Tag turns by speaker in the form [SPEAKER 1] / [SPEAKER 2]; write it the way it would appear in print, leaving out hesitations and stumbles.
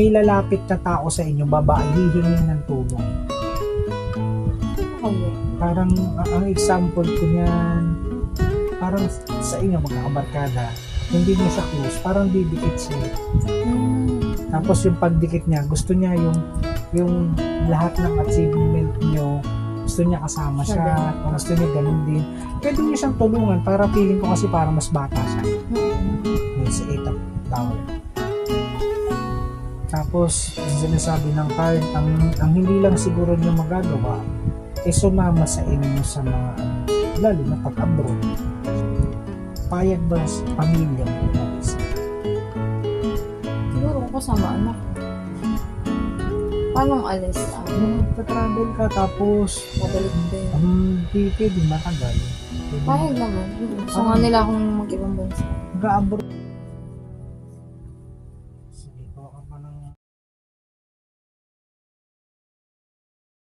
[SPEAKER 1] may lalapit na tao sa inyo, babae, hihingi ng tulong.
[SPEAKER 2] Okay.
[SPEAKER 1] Parang, ang example ko niyan, parang sa inyo, magkakabarkada, hindi niya siya close, parang didikit siya. Tapos yung pagdikit niya, gusto niya yung lahat ng achievement niyo, gusto niya kasama siya, gusto niya ganun din. Pwede niyo siyang tulungan, para feeling ko kasi parang mas bata siya. Yung si 8 of Tower. Tapos, sinasabi ng card, ang hindi lang siguro niyo magagawa, sumama sa inyo sa mga, lalo na pag-abroad. Payag ba sa pamilya mo mag-isa?
[SPEAKER 2] Siguro kasama anak. Paano alis?
[SPEAKER 1] Travel ka tapos
[SPEAKER 2] Madalit din.
[SPEAKER 1] di pwede matagal.
[SPEAKER 2] Payag naman. Gusto nga nila akong mag-ibang bansa.
[SPEAKER 1] Mag-abroad